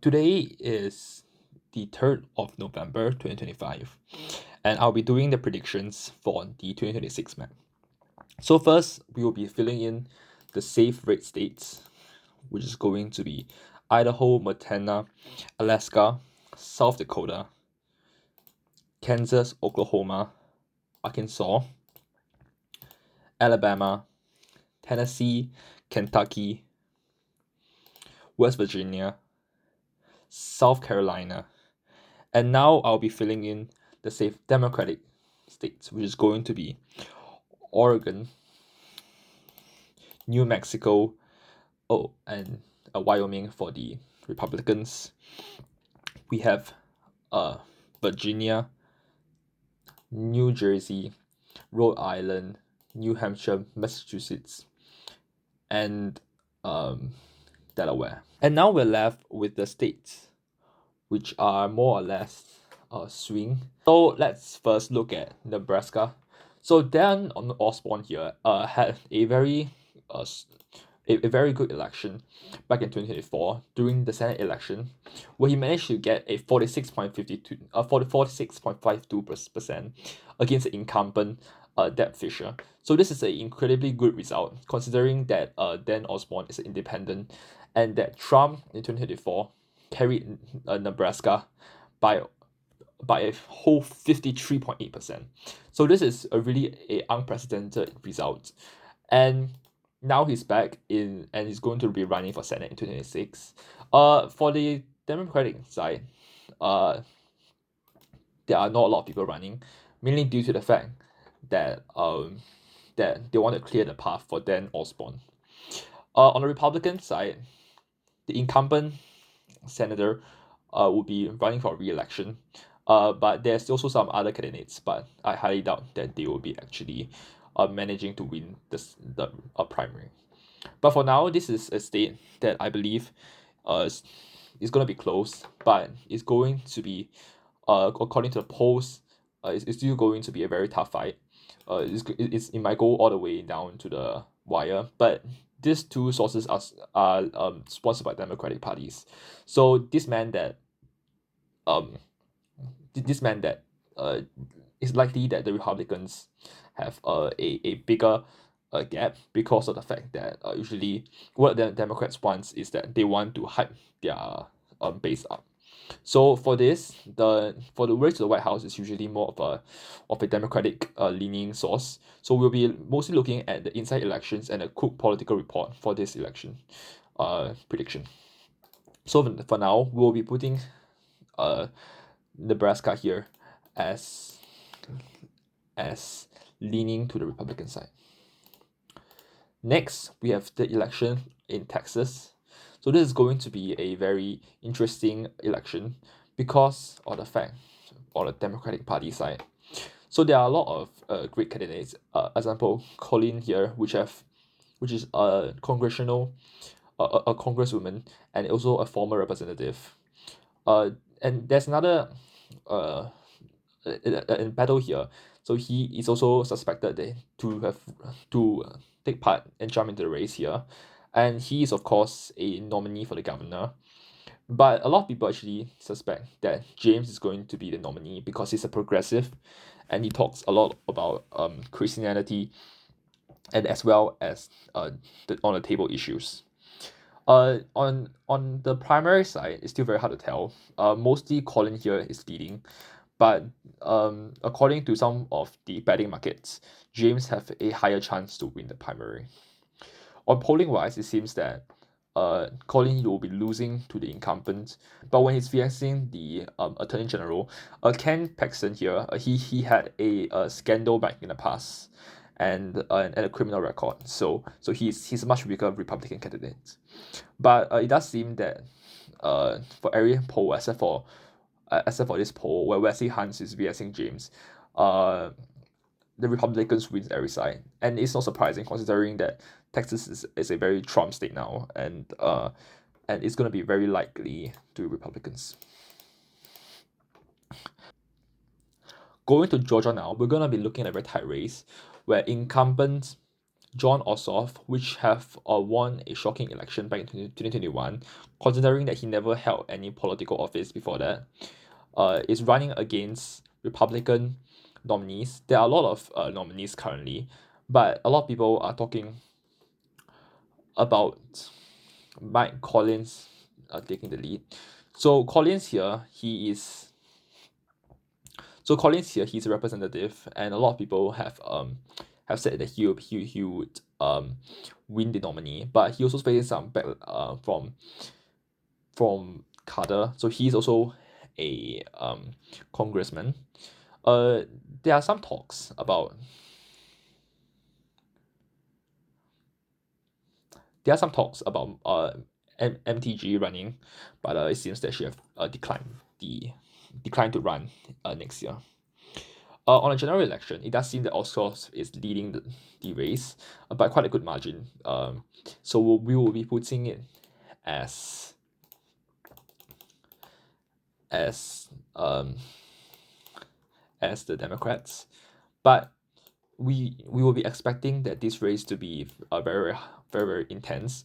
Today is the 3rd of November 2025, and I'll be doing the predictions for the 2026 map. So, first, we will be filling in the safe red states, which is going to be Idaho, Montana, Alaska, South Dakota, Kansas, Oklahoma, Arkansas, Alabama, Tennessee, Kentucky, West Virginia, South Carolina, and now I'll be filling in the safe Democratic states, which is going to be Oregon, New Mexico, and Wyoming for the Republicans. We have Virginia, New Jersey, Rhode Island, New Hampshire, Massachusetts, and Delaware. And now we're left with the states, which are more or less swing. So let's first look at Nebraska. So Dan Osborne here had a very a very good election back in 2024 during the Senate election, where he managed to get a 46.52% against the incumbent Deb Fisher. So this is an incredibly good result considering that Dan Osborne is an independent and that Trump in 2024 carried Nebraska by a whole 53.8%. So this is a really a unprecedented result. And now he's back in and he's going to be running for Senate in 2026. For the Democratic side, uh there are not a lot of people running, mainly due to the fact that they want to clear the path for Dan Osborne. On the Republican side, the incumbent senator would be running for re-election. But there's also some other candidates, but I highly doubt that they will be actually managing to win the primary. But for now, this is a state that I believe is going to be close, but it's going to be, according to the polls, it's still going to be a very tough fight. It might go all the way down to the wire, but these two sources are sponsored by Democratic parties. So um this meant that it's likely that the Republicans have a bigger gap because of the fact that usually what the Democrats want is that they want to hype their base up. So for this, for the race to the White House is usually more of a Democratic leaning source. So we'll be mostly looking at the inside elections and a Cook political report for this election prediction. So for now, we'll be putting uh Nebraska here as as leaning to the Republican side. Next, we have the election in Texas. So this is going to be a very interesting election because of the fact on the Democratic Party side. So there are a lot of great candidates. Example, Colin here, which is a congressional a congresswoman and also a former representative. And there's another uh in battle here. So he is also suspected to take part and jump into the race here, and he is of course a nominee for the governor. But a lot of people actually suspect that James is going to be the nominee because he's a progressive, and he talks a lot about Christianity and as well as on the table issues. On the primary side, it's still very hard to tell. Mostly Colin here is leading, but according to some of the betting markets, James have a higher chance to win the primary. On polling wise, it seems that Colin will be losing to the incumbent, but when he's facing the Attorney General, Ken Paxton here, he had a scandal back in the past, and a criminal record. So he's a much weaker Republican candidate. But it does seem that for every poll except for this poll where Wesley Hunt is VSing James, uh, the Republicans wins every side, and it's not surprising considering that Texas is a very Trump state now, and it's going to be very likely to Republicans. Going to Georgia now, we're going to be looking at a very tight race where incumbent John Ossoff, which have won a shocking election back in 2021, considering that he never held any political office before that, is running against Republican nominees. There are a lot of nominees currently, but a lot of people are talking about Mike Collins taking the lead. So Collins here, he's a representative, and a lot of people have said that he would win the nominee, but he also facing some back from Carter, so he's also a congressman. Uh, there are some talks about MTG running, but it seems that she have declined to run next year. On a general election, it does seem that Ossoff is leading the race by quite a good margin. So we will be putting it as as the Democrats, but we will be expecting that this race to be very very very intense,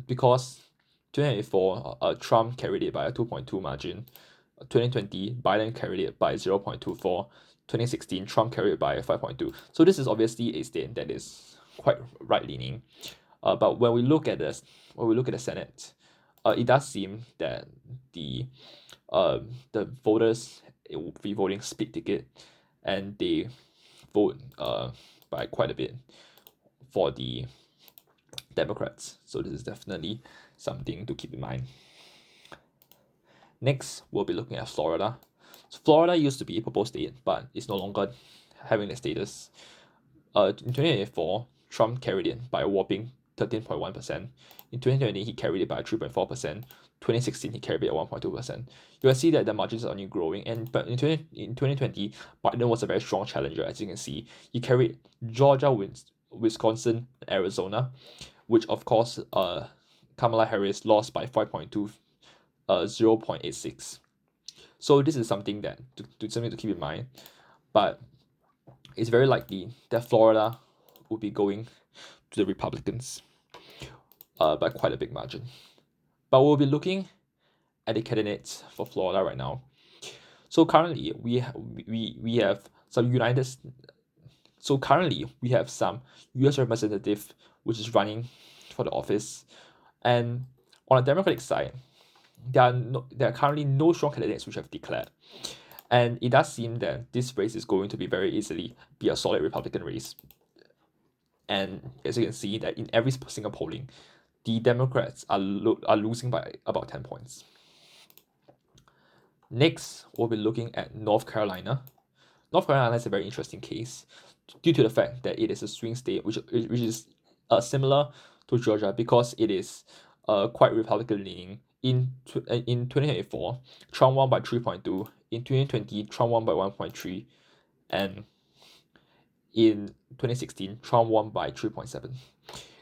because 2024 Trump carried it by a 2.2 margin, 2020 Biden carried it by 0.24, 2016 Trump carried it by 5.2. So this is obviously a state that is quite right leaning, but when we look at the Senate, it does seem that the voters will be voting split ticket, and they vote by quite a bit for the Democrats. So this is definitely something to keep in mind. Next, we'll be looking at Florida. So Florida used to be a purple state, but it's no longer having the status. In 2024, Trump carried it by a whopping 13.1%. In 2020, he carried it by 3.4%. 2016, he carried it at 1.2%. You will see that the margins are only growing, but in 2020, Biden was a very strong challenger, as you can see. He carried Georgia, Wisconsin, Arizona, which of course Kamala Harris lost by 5.2, 0.86. So this is something to keep in mind, but it's very likely that Florida will be going to the Republicans by quite a big margin. But we'll be looking at the candidates for Florida right now. So currently we have some U.S. representative which is running for the office, and on the Democratic side, there are currently no strong candidates which have declared, and it does seem that this race is going to be very easily be a solid Republican race. And as you can see, that in every single polling, the Democrats are losing by about 10 points. Next, we'll be looking at North Carolina. North Carolina is a very interesting case due to the fact that it is a swing state, which is similar to Georgia, because it is quite Republican leaning. In 2024, Trump won by 3.2. In 2020, Trump won by 1.3, and in 2016, Trump won by 3.7.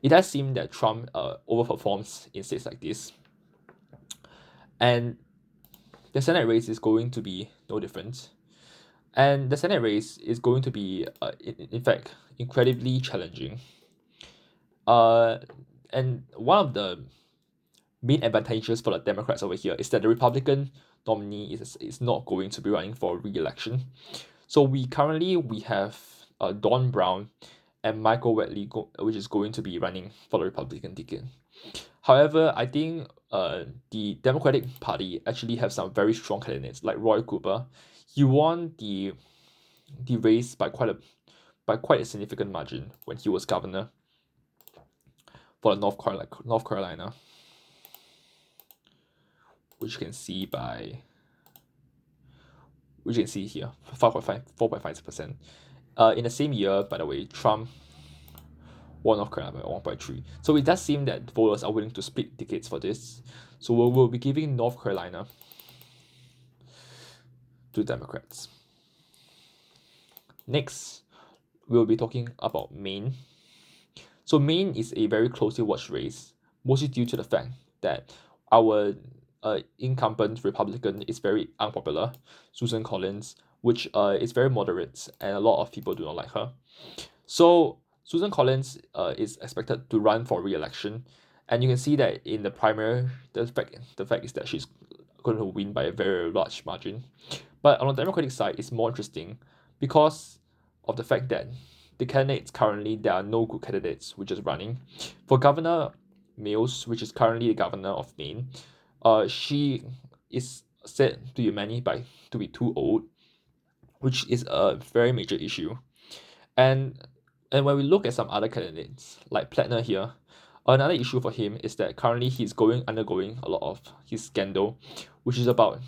It does seem that Trump overperforms in states like this, and the Senate race is going to be no different. And the Senate race is going to be, in fact, incredibly challenging. And one of the main advantages for the Democrats over here is that the Republican nominee is not going to be running for re-election. So we have Don Brown and Michael Whatley, which is going to be running for the Republican ticket. However, I think the Democratic Party actually have some very strong candidates like Roy Cooper. He won the race by quite a significant margin when he was governor for North Carolina, which you can see here, 4.5%. In the same year, by the way, Trump won North Carolina by 1.3. So it does seem that voters are willing to split tickets for this. So we'll be giving North Carolina to Democrats. Next, we'll be talking about Maine. So Maine is a very closely watched race, mostly due to the fact that our incumbent Republican is very unpopular, Susan Collins, which is very moderate, and a lot of people do not like her. So Susan Collins is expected to run for re-election, and you can see that in the primary, the fact is that she's going to win by a very large margin. But on the Democratic side, it's more interesting because of the fact that the candidates currently, there are no good candidates which is running. For Governor Mills, which is currently the governor of Maine, she is said to be to be too old, which is a very major issue. And when we look at some other candidates like Plattner here, another issue for him is that currently he's undergoing a lot of his scandal, which is about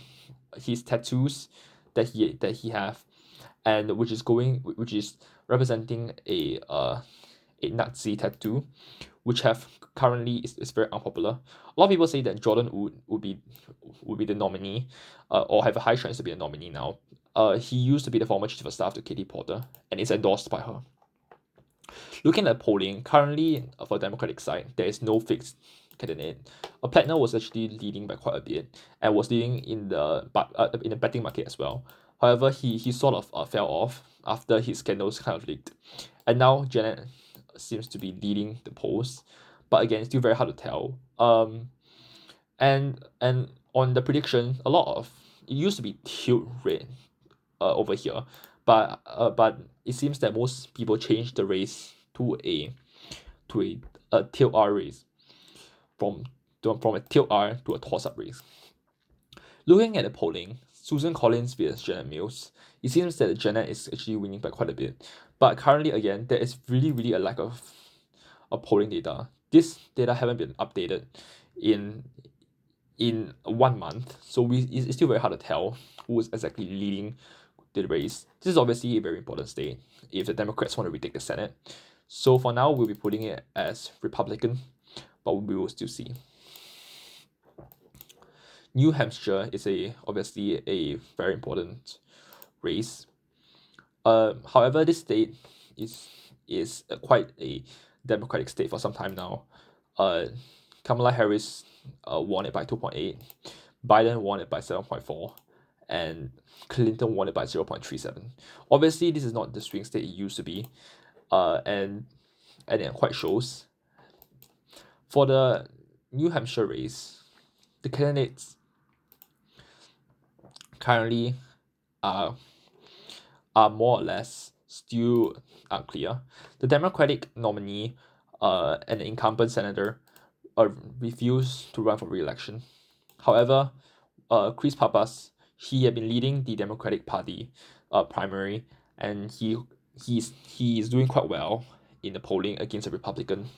his tattoos that he have, and which is representing a Nazi tattoo, which have currently is very unpopular. A lot of people say that Jordan would be the nominee, or have a high chance to be a nominee now. He used to be the former chief of staff to Katie Porter and is endorsed by her. Looking at polling, currently for the Democratic side, there is no fixed candidate. Plattner was actually leading by quite a bit and was leading in the betting market as well. However, he sort of fell off after his scandals kind of leaked, and now Janet seems to be leading the polls, but again, it's still very hard to tell. And on the prediction, it used to be tilt red over here, but it seems that most people changed the race to a tilt R race from a tilt R to a toss up race. Looking at the polling, Susan Collins vs Janet Mills, it seems that Janet is actually winning by quite a bit. But currently, again, there is really a lack of polling data. This data haven't been updated in 1 month, so it's still very hard to tell who is exactly leading the race. This is obviously a very important state if the Democrats want to retake the Senate. So for now, we'll be putting it as Republican, but we will still see. New Hampshire is obviously a very important race. However, this state is quite a Democratic state for some time now. Kamala Harris won it by 2.8, Biden won it by 7.4, and Clinton won it by 0.37. Obviously, this is not the swing state it used to be, and it quite shows. For the New Hampshire race, the candidates currently are more or less still unclear. The Democratic nominee and the incumbent senator refused to run for re-election. However, Chris Pappas, he had been leading the Democratic Party primary, and he is doing quite well in the polling against a Republican.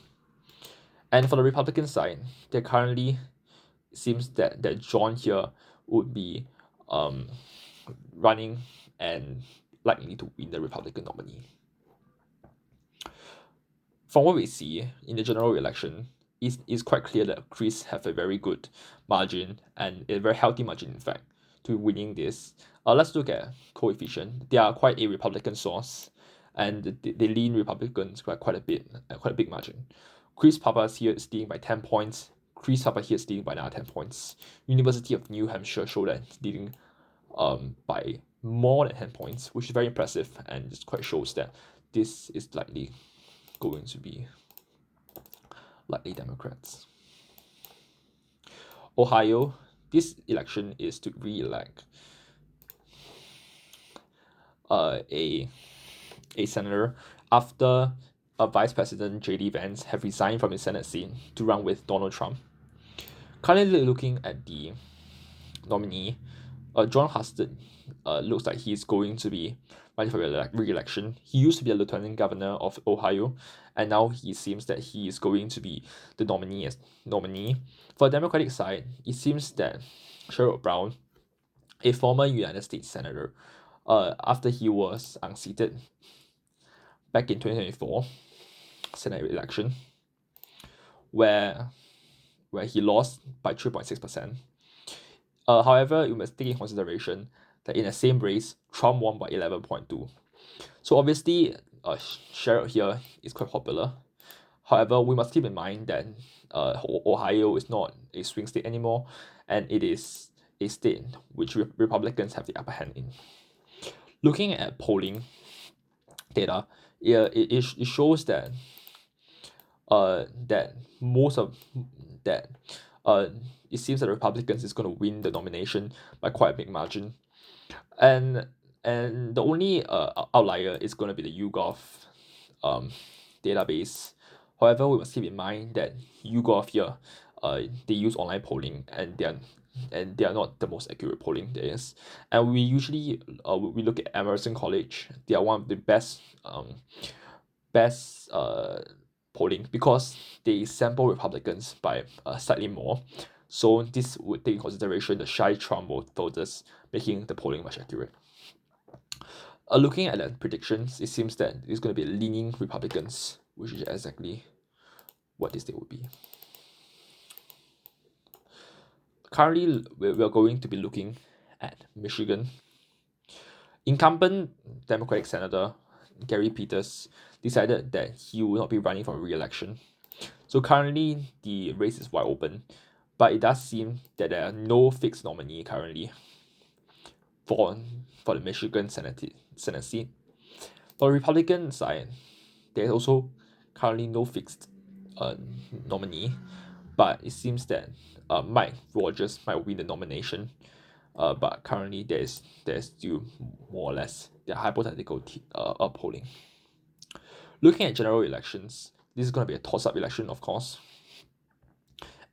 And for the Republican side, there currently seems that John here would be running and likely to win the Republican nominee. From what we see in the general election, it's quite clear that Chris have a very good margin, and a very healthy margin, in fact, to winning this. Let's look at coefficient. They are quite a Republican source, and they lean Republicans quite a big margin. Chris Pappas here is leading by 10 points. Chris Pappas here is leading by another 10 points. University of New Hampshire show that it's leading by more than 10 points, which is very impressive, and just quite shows that this is likely going to be Democrats. Ohio, this election is to re-elect a senator after Vice President J.D. Vance have resigned from his Senate seat to run with Donald Trump. Currently looking at the nominee, John Husted looks like he's going to be running for re-election. He used to be a lieutenant governor of Ohio, and now he seems that he is going to be the nominee. For the Democratic side, it seems that Sherrod Brown, a former United States senator, after he was unseated back in 2024 Senate election, where he lost by 3.6%. However, you must take in consideration that in the same race, Trump won by 11.2. So obviously, Sherrod here is quite popular. However, we must keep in mind that Ohio is not a swing state anymore, and it is a state which Republicans have the upper hand in. Looking at polling data, it shows that that most of that uh it seems that Republicans is going to win the nomination by quite a big margin, and the only outlier is going to be the YouGov um database. However, we must keep in mind that YouGov here, they use online polling, and they are not the most accurate polling there is. And we usually we look at Emerson College. They are one of the best polling because they sample Republicans by slightly more. So this would take in consideration the shy Trump voters, making the polling much accurate. Looking at the predictions, it seems that it's going to be leaning Republicans, which is exactly what this state would be. Currently, we're going to be looking at Michigan. Incumbent Democratic Senator Gary Peters decided that he will not be running for re-election. So currently, the race is wide open, but it does seem that there are no fixed nominee currently for the Michigan Senate seat. For the Republican side, there is also currently no fixed nominee, but it seems that Mike Rogers might win the nomination. But currently there's still more or less the hypothetical polling. Looking at general elections, this is going to be a toss-up election, of course,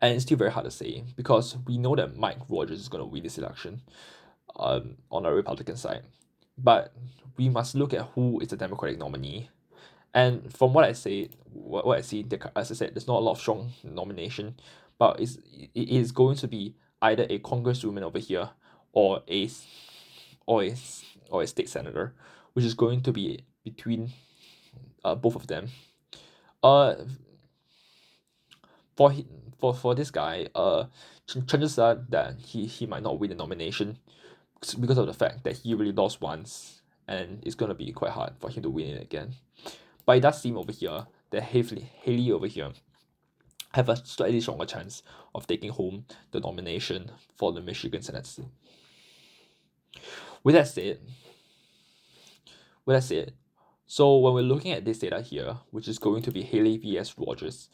and it's still very hard to say because we know that Mike Rogers is going to win this election on the Republican side, but we must look at who is the Democratic nominee. And from what I see, as I said, there's not a lot of strong nomination, but it is going to be either a congresswoman over here or or a or a state senator, which is going to be between both of them. Uh, for for this guy, chances are that he might not win the nomination because of the fact that he really lost once, and it's gonna be quite hard for him to win it again. But it does seem over here that Haley over here have a slightly stronger chance of taking home the nomination for the Michigan Senate seat. With that said, so when we're looking at this data here, which is going to be Haley vs Rogers,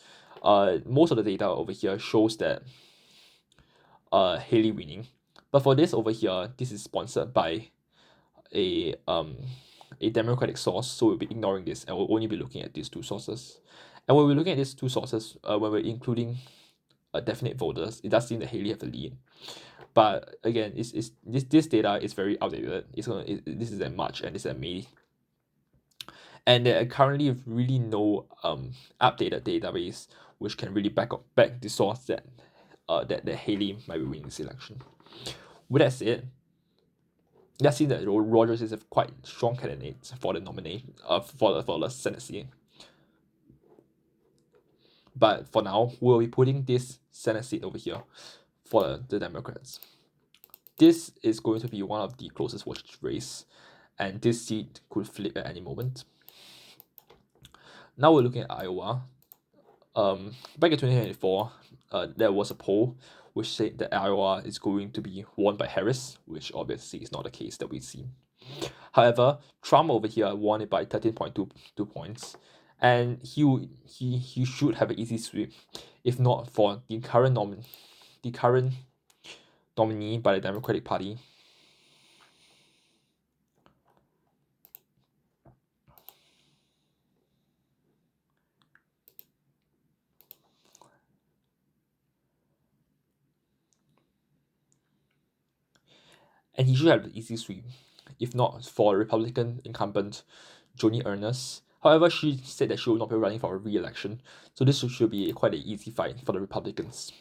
most of the data over here shows that Haley winning. But for this over here, this is sponsored by a democratic source, so we'll be ignoring this and we'll only be looking at these two sources. And when we're looking at these two sources, when we're including definite voters, it does seem that Haley have a lead. But again, this data is very outdated. This is at March and this is at May, and there are currently really no updated database which can really back the source that that Haley might be winning this election. With that said, let's see that Rogers is a quite strong candidate for the nomination for the Senate seat. But for now, we'll be putting this Senate seat over here for the Democrats. This is going to be one of the closest watched race, and this seat could flip at any moment. Now we're looking at Iowa. Back in 2024, there was a poll which said that Iowa is going to be won by Harris, which obviously is not the case that we see. However, Trump over here won it by 13.22 points, and he should have an easy sweep, if not for the current nominee by the Democratic Party. And he should have an easy sweep, if not for Republican incumbent Joni Ernest. However, she said that she will not be running for a re-election, so this should be quite an easy fight for the Republicans.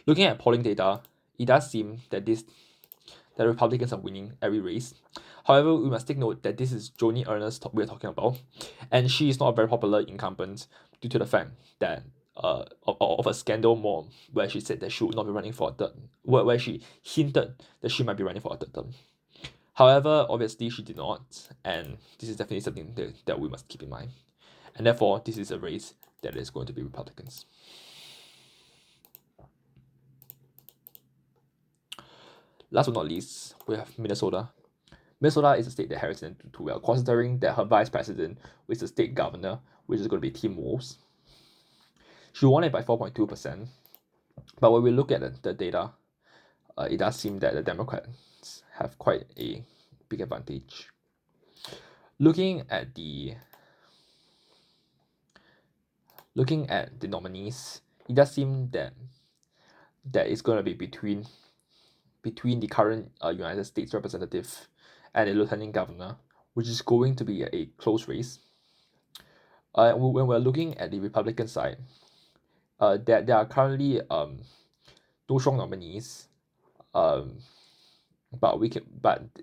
Looking at polling data, it does seem that the Republicans are winning every race. However, we must take note that this is Joni Ernest we're talking about, and she is not a very popular incumbent due to the fact that of a scandal more where she said that she would not be running for a third, where she hinted that she might be running for a third term. However, obviously she did not, and this is definitely something that we must keep in mind. And therefore, this is a race that is going to be Republicans. Last but not least, we have Minnesota. Minnesota is a state that Harris didn't do too well, considering that her vice president was the state governor, which is going to be Tim Walz. She won it by 4.2%, but when we look at the data, it does seem that the Democrats have quite a big advantage. Looking at the nominees, it does seem that it's going to be between the current United States representative and the lieutenant governor, which is going to be a close race. When we're looking at the Republican side, there are currently no strong nominees, um, but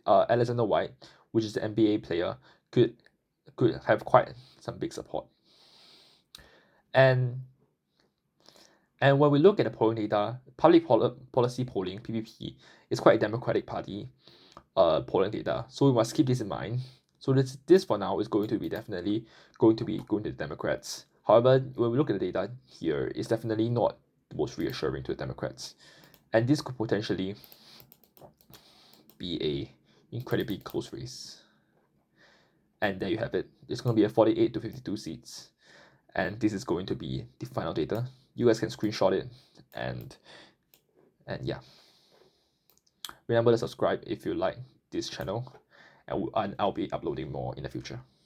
Alexander White, which is the NBA player, could have quite some big support. And when we look at the polling data, policy polling (PPP) is quite a Democratic Party polling data, so we must keep this in mind. So this for now is going to be definitely going to the Democrats. However, when we look at the data here, it's definitely not the most reassuring to the Democrats, and this could potentially be a incredibly close race. And there you have it. It's going to be a 48 to 52 seats, and this is going to be the final data. You guys can screenshot it, and yeah. Remember to subscribe if you like this channel, and I'll be uploading more in the future.